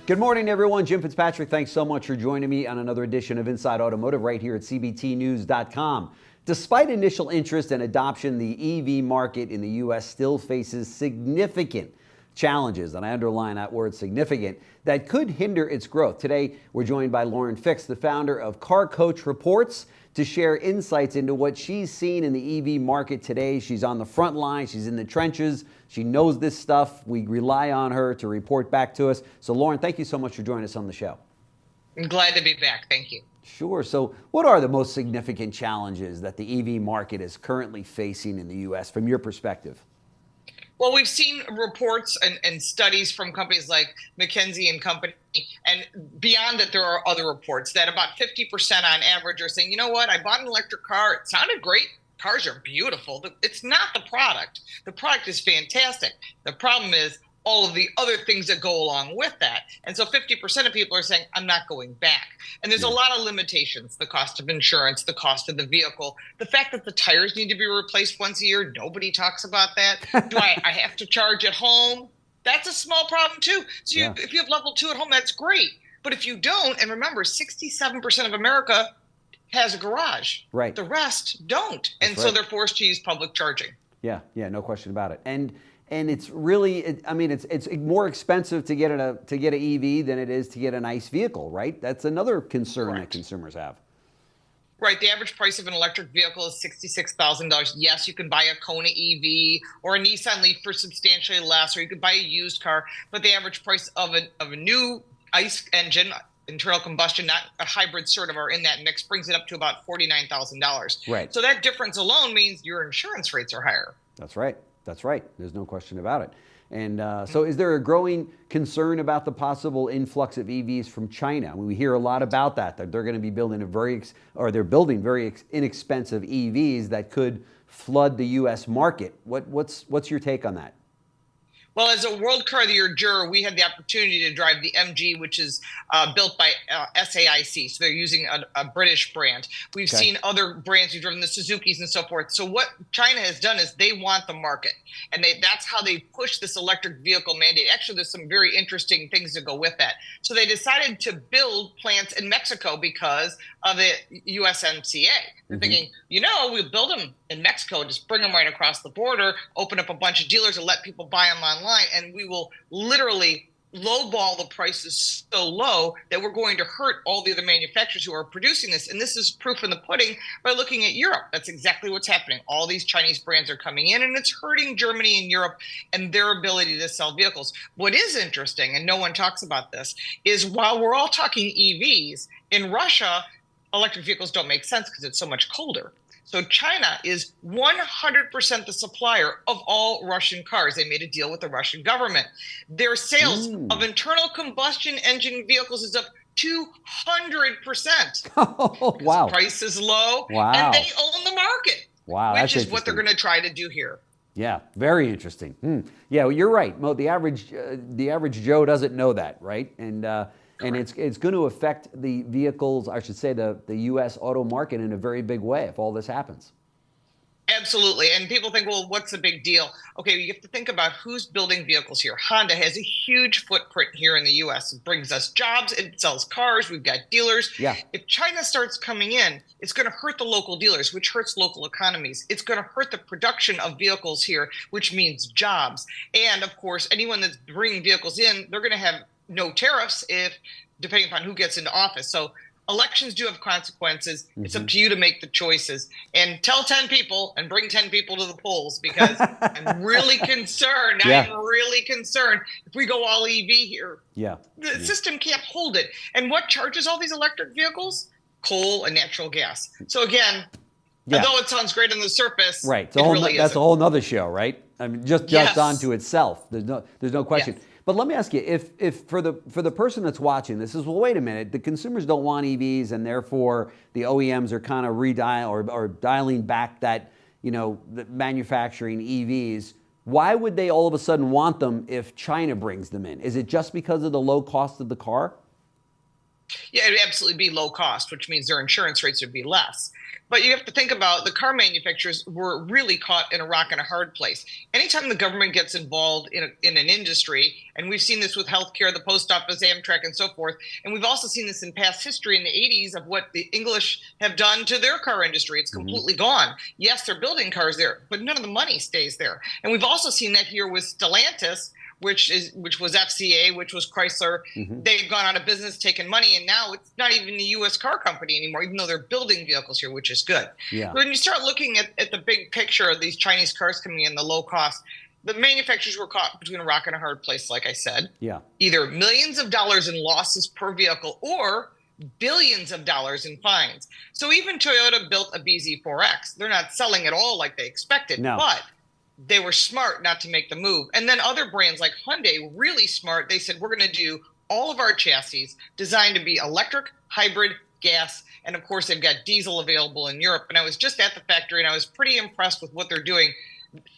Good morning, everyone. Jim Fitzpatrick, thanks so much for joining me on another edition of Inside Automotive right here at cbtnews.com. Despite initial interest and adoption, the EV market in the U.S. still faces significant challenges, and I underline that word significant, that could hinder its growth. Today, we're joined by Lauren Fix, the founder of Car Coach Reports, to share insights into what she's seen in the EV market today. She's on the front line. She's in the trenches. She knows this stuff. We rely on her to report back to us. So, Lauren, thank you so much for joining us on the show. I'm glad to be back. Thank you. Sure. So what are the most significant challenges that the EV market is currently facing in the U.S. from your perspective? Well, we've seen reports and studies from companies like McKinsey and Company, and beyond that, there are other reports that about 50% on average are saying, you know what, I bought an electric car. It sounded great. Cars are beautiful. It's not the product. The product is fantastic. The problem is all of the other things that go along with that. And so 50% of people are saying, I'm not going back. And there's a lot of limitations: the cost of insurance, the cost of the vehicle, the fact that the tires need to be replaced once a year. Nobody talks about that. Do I have to charge at home? That's a small problem too. So if you have level 2 at home, that's great. But if you don't, and remember, 67% of America has a garage. Right. The rest don't. And so they're forced to use public charging. Yeah, no question about it. And it's really, it's more expensive to get an EV than it is to get an ICE vehicle, right? That's another concern that consumers have. Right. The average price of an electric vehicle is $66,000. Yes, you can buy a Kona EV or a Nissan Leaf for substantially less, or you could buy a used car. But the average price of a new ICE engine, internal combustion, not a hybrid sort of, are in that mix, brings it up to about $49,000. Right. So that difference alone means your insurance rates are higher. That's right. There's no question about it. And so is there a growing concern about the possible influx of EVs from China? I mean, we hear a lot about that they're going to be building they're building very inexpensive EVs that could flood the U.S. market. What's your take on that? Well, as a World Car of the Year juror, we had the opportunity to drive the MG, which is built by SAIC. So they're using a British brand. We've seen other brands. We've driven the Suzukis and so forth. So what China has done is they want the market. And that's how they push this electric vehicle mandate. Actually, there's some very interesting things to go with that. So they decided to build plants in Mexico because of the USMCA. They're thinking, we'll build them in Mexico, just bring them right across the border, open up a bunch of dealers and let people buy them online, and we will literally lowball the prices so low that we're going to hurt all the other manufacturers who are producing this. And this is proof in the pudding by looking at Europe. That's exactly what's happening. All these Chinese brands are coming in, and it's hurting Germany and Europe and their ability to sell vehicles. What is interesting, and no one talks about this, is while we're all talking EVs, in Russia, electric vehicles don't make sense because it's so much colder. So China is 100% the supplier of all Russian cars. They made a deal with the Russian government. Their sales of internal combustion engine vehicles is up 200%. Oh, wow. The price is low, wow. and they own the market. Wow, which is what they're going to try to do here. Yeah, very interesting. Yeah, well, you're right. Mo, the average Joe doesn't know that, right? And it's going to affect the vehicles, I should say, the U.S. auto market in a very big way if all this happens. Absolutely. And people think, well, what's the big deal? Okay, you have to think about who's building vehicles here. Honda has a huge footprint here in the U.S. It brings us jobs. It sells cars. We've got dealers. Yeah. If China starts coming in, it's going to hurt the local dealers, which hurts local economies. It's going to hurt the production of vehicles here, which means jobs. And, of course, anyone that's bringing vehicles in, they're going to have no tariffs depending upon who gets into office. So elections do have consequences. It's up to you to make the choices, and tell 10 people and bring 10 people to the polls, because I'm really concerned. Yeah. I'm really concerned if we go all EV here. Yeah. The system can't hold it. And what charges all these electric vehicles? Coal and natural gas. So again, although it sounds great on the surface, right. Really that's isn't. a whole nother show, right? I mean, just onto itself. There's no question. Yes. But let me ask you, if for the person that's watching this is, well, wait a minute, the consumers don't want EVs, and therefore the OEMs are kind of or dialing back that, the manufacturing EVs. Why would they all of a sudden want them if China brings them in? Is it just because of the low cost of the car? Yeah, it'd absolutely be low cost, which means their insurance rates would be less. But you have to think about the car manufacturers were really caught in a rock and a hard place. Anytime the government gets involved in an industry, and we've seen this with healthcare, the post office, Amtrak, and so forth, and we've also seen this in past history in the 80s of what the English have done to their car industry. It's completely gone. Yes, they're building cars there, but none of the money stays there. And we've also seen that here with Stellantis, which was FCA, which was Chrysler. They've gone out of business, taken money, and now it's not even the U.S. car company anymore, even though they're building vehicles here, which is good. Yeah. But when you start looking at the big picture of these Chinese cars coming in, the low cost, the manufacturers were caught between a rock and a hard place, like I said. Yeah. Either millions of dollars in losses per vehicle or billions of dollars in fines. So even Toyota built a BZ4X. They're not selling at all like they expected, but they were smart not to make the move. And then other brands like Hyundai, really smart. They said, we're going to do all of our chassis designed to be electric, hybrid, gas. And of course, they've got diesel available in Europe. And I was just at the factory and I was pretty impressed with what they're doing.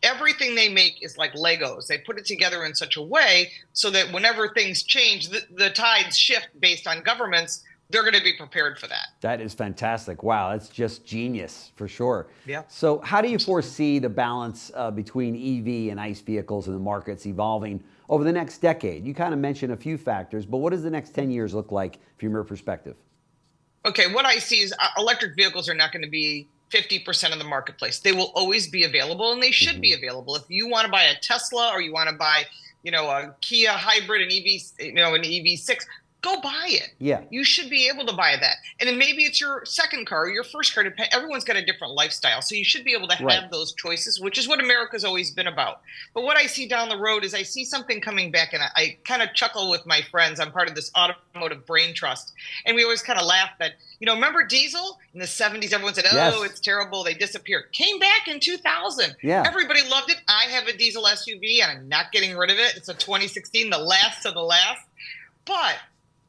Everything they make is like Legos. They put it together in such a way so that whenever things change, the tides shift based on governments. They're going to be prepared for that. That is fantastic. Wow, that's just genius for sure. Yeah. So how do you foresee the balance between EV and ICE vehicles in the markets evolving over the next decade? You kind of mentioned a few factors, but what does the next 10 years look like from your perspective? Okay, what I see is electric vehicles are not going to be 50% of the marketplace. They will always be available, and they should be available. If you want to buy a Tesla or you want to buy, a Kia hybrid, an EV, an EV6, go buy it. Yeah. You should be able to buy that. And then maybe it's your second car or your first car. Everyone's got a different lifestyle. So you should be able to have those choices, which is what America's always been about. But what I see down the road is I see something coming back, and I kind of chuckle with my friends. I'm part of this automotive brain trust. And we always kind of laugh that, remember diesel in the 70s? Everyone said, it's terrible. They disappeared. Came back in 2000. Yeah. Everybody loved it. I have a diesel SUV, and I'm not getting rid of it. It's a 2016, the last of the last. But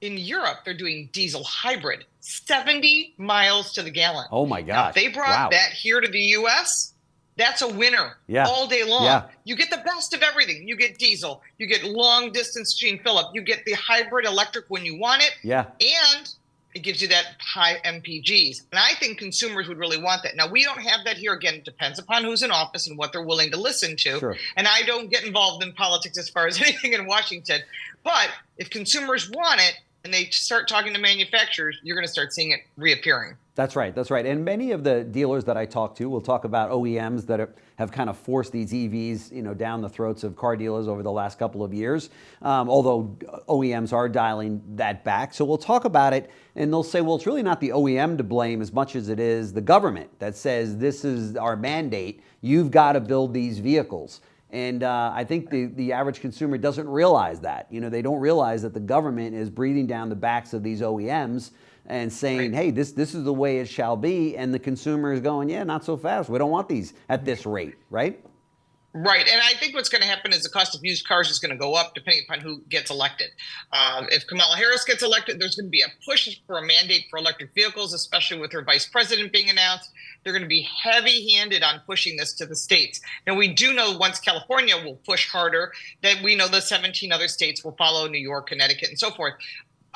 in Europe, they're doing diesel hybrid, 70 miles to the gallon. Oh, my gosh. Now, if they brought that here to the U.S., that's a winner all day long. Yeah. You get the best of everything. You get diesel. You get long-distance gene fill-up. You get the hybrid electric when you want it. Yeah. And it gives you that high MPGs. And I think consumers would really want that. Now, we don't have that here. Again, it depends upon who's in office and what they're willing to listen to. Sure. And I don't get involved in politics as far as anything in Washington. But if consumers want it, and they start talking to manufacturers, you're going to start seeing it reappearing. That's right. That's right. And many of the dealers that I talk to, we'll talk about OEMs that have kind of forced these EVs, down the throats of car dealers over the last couple of years. Although OEMs are dialing that back. So we'll talk about it, and they'll say, well, it's really not the OEM to blame as much as it is the government that says this is our mandate. You've got to build these vehicles. And I think the average consumer doesn't realize that. They don't realize that the government is breathing down the backs of these OEMs and saying, hey, this is the way it shall be. And the consumer is going, yeah, not so fast. We don't want these at this rate, right? Right. And I think what's going to happen is the cost of used cars is going to go up depending upon who gets elected. If Kamala Harris gets elected, there's going to be a push for a mandate for electric vehicles, especially with her vice president being announced. They're going to be heavy-handed on pushing this to the states. Now, we do know once California will push harder, that we know the 17 other states will follow, New York, Connecticut, and so forth.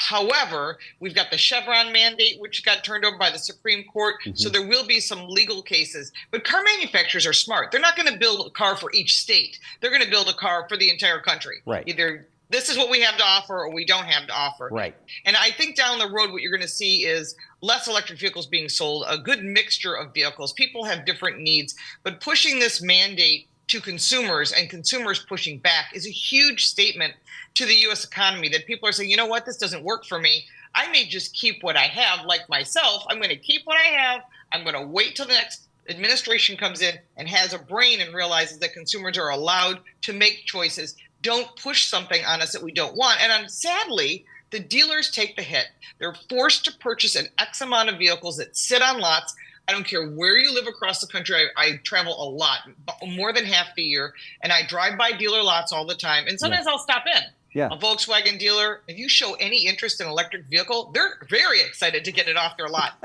However, we've got the Chevron mandate, which got turned over by the Supreme Court. So there will be some legal cases. But car manufacturers are smart. They're not going to build a car for each state. They're going to build a car for the entire country. Right. Either this is what we have to offer or we don't have to offer. Right. And I think down the road, what you're going to see is less electric vehicles being sold, a good mixture of vehicles. People have different needs, but pushing this mandate to consumers and consumers pushing back is a huge statement to the U.S. economy that people are saying, you know what, this doesn't work for me. I may just keep what I have, like myself. I'm going to keep what I have. I'm going to wait till the next administration comes in and has a brain and realizes that consumers are allowed to make choices. Don't push something on us that we don't want. And sadly, the dealers take the hit. They're forced to purchase an X amount of vehicles that sit on lots. I don't care where you live across the country. I travel a lot, more than half the year, and I drive by dealer lots all the time. And sometimes I'll stop in. Yeah. A Volkswagen dealer, if you show any interest in an electric vehicle, they're very excited to get it off their lot,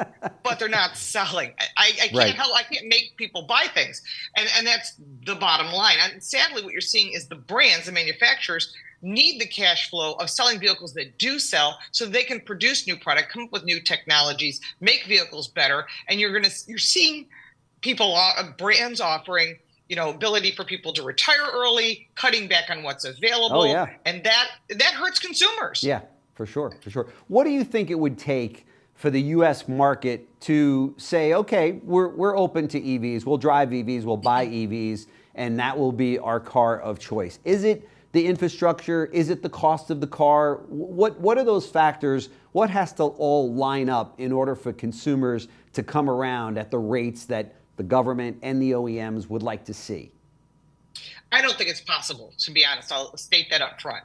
but they're not selling. I can't Right. help. I can't make people buy things, and that's the bottom line. And sadly, what you're seeing is the brands, the manufacturers, need the cash flow of selling vehicles that do sell, so they can produce new product, come up with new technologies, make vehicles better, and you're seeing people, brands offering, ability for people to retire early, cutting back on what's available. Oh, yeah. And that hurts consumers. Yeah, for sure, for sure. What do you think it would take for the U.S. market to say, okay, we're open to EVs, we'll drive EVs, we'll buy EVs, and that will be our car of choice? Is it the infrastructure? Is it the cost of the car? What are those factors? What has to all line up in order for consumers to come around at the rates that the government and the OEMs would like to see? I don't think it's possible, to be honest. I'll state that up front.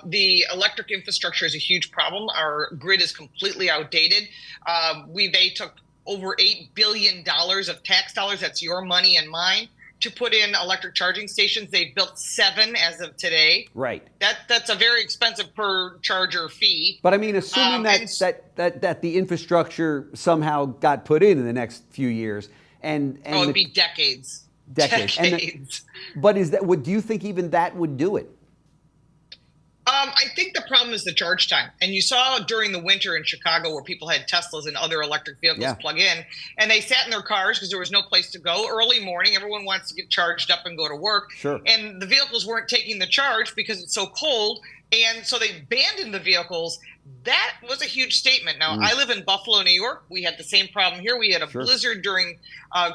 The electric infrastructure is a huge problem. Our grid is completely outdated. They took over $8 billion of tax dollars, that's your money and mine, to put in electric charging stations. They've built 7 as of today. Right. That's a very expensive per charger fee. But I mean, assuming that the infrastructure somehow got put in the next few years, it'd be decades. Decades. But do you think even that would do it? I think the problem is the charge time. And you saw during the winter in Chicago where people had Teslas and other electric vehicles plug in, and they sat in their cars because there was no place to go. Early morning, everyone wants to get charged up and go to work. Sure. And the vehicles weren't taking the charge because it's so cold. And so they abandoned the vehicles. That was a huge statement. Now, I live in Buffalo, New York. We had the same problem here. We had a blizzard during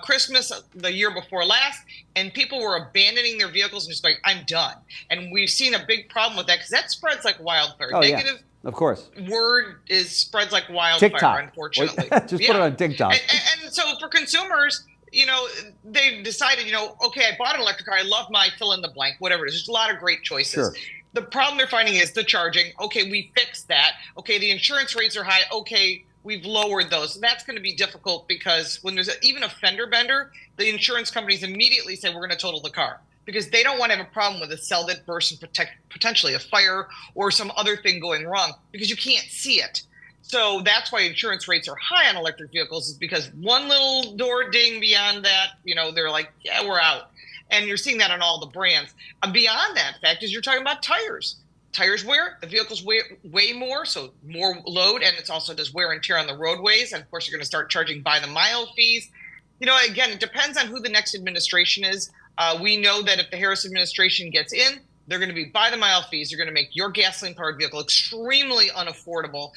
Christmas the year before last, and people were abandoning their vehicles and just like, I'm done. And we've seen a big problem with that because that spreads like wildfire. Oh, Negative of course. Word spreads like wildfire, TikTok. Unfortunately. Just put it on TikTok. And so for consumers, they've decided, okay, I bought an electric car. I love my fill in the blank, whatever it is. There's a lot of great choices. Sure. The problem they're finding is the charging. Okay, we fixed that. Okay, the insurance rates are high. Okay, we've lowered those. So that's going to be difficult because when there's even a fender bender, the insurance companies immediately say we're going to total the car because they don't want to have a problem with a cell that bursts and potentially a fire or some other thing going wrong because you can't see it. So that's why insurance rates are high on electric vehicles, is because one little door ding beyond that, they're like, yeah, we're out. And you're seeing that on all the brands. And beyond that fact is you're talking about tires. Tires wear, the vehicles weigh more, so more load, and it also does wear and tear on the roadways. And of course, you're going to start charging by the mile fees. Again, it depends on who the next administration is. We know that if the Harris administration gets in, they're going to be by the mile fees. They're going to make your gasoline powered vehicle extremely unaffordable.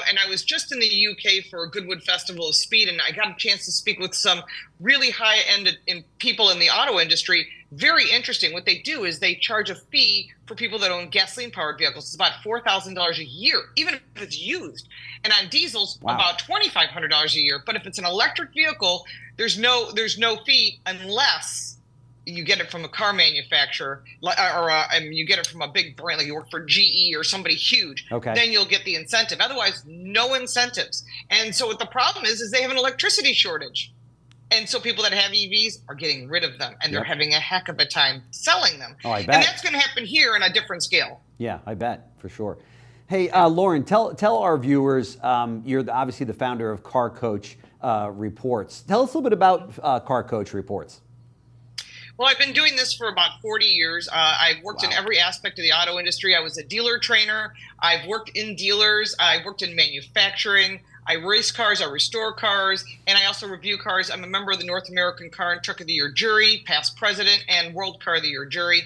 And I was just in the UK for a Goodwood Festival of Speed, and I got a chance to speak with some really high end people in the auto industry. Very interesting. What they do is they charge a fee for people that own gasoline powered vehicles. It's about $4,000 a year, even if it's used. And on diesels, about $2,500 a year. But if it's an electric vehicle, there's no fee unless you get it from a car manufacturer, or you get it from a big brand, like you work for GE or somebody huge. Okay. Then you'll get the incentive. Otherwise, no incentives. And so what the problem is they have an electricity shortage. And so people that have EVs are getting rid of them, and they're having a heck of a time selling them. Oh, I bet. And that's going to happen here on a different scale. Yeah, I bet, for sure. Hey, Lauren, tell our viewers, you're obviously the founder of Car Coach Reports. Tell us a little bit about Car Coach Reports. Well, I've been doing this for about 40 years. I've worked in every aspect of the auto industry. I was a dealer trainer. I've worked in dealers. I've worked in manufacturing. I race cars. I restore cars. And I also review cars. I'm a member of the North American Car and Truck of the Year jury, past president, and World Car of the Year jury.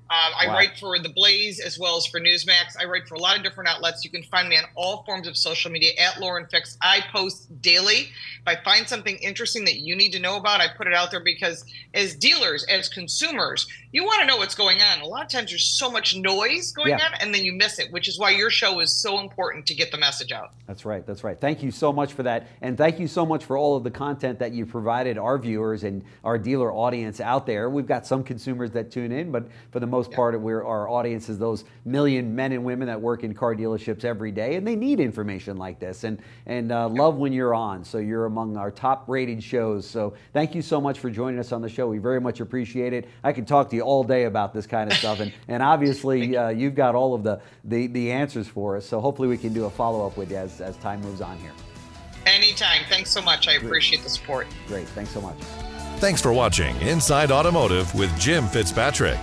I write for The Blaze as well as for Newsmax. I write for a lot of different outlets. You can find me on all forms of social media at Lauren Fix. I post daily. If I find something interesting that you need to know about, I put it out there because as dealers, as consumers, you want to know what's going on. A lot of times there's so much noise going on and then you miss it, which is why your show is so important to get the message out. That's right. That's right. Thank you so much for that. And thank you so much for all of the content that you provided our viewers and our dealer audience out there. We've got some consumers that tune in, but for the most part, our audience is those million men and women that work in car dealerships every day, and they need information like this. And love when you're on. So you're among our top-rated shows. So thank you so much for joining us on the show. We very much appreciate it. I could talk to you all day about this kind of stuff, and obviously you've got all of the answers for us. So hopefully we can do a follow-up with you as time moves on here. Anytime. Thanks so much. I appreciate the support. Great. Thanks so much. Thanks for watching Inside Automotive with Jim Fitzpatrick.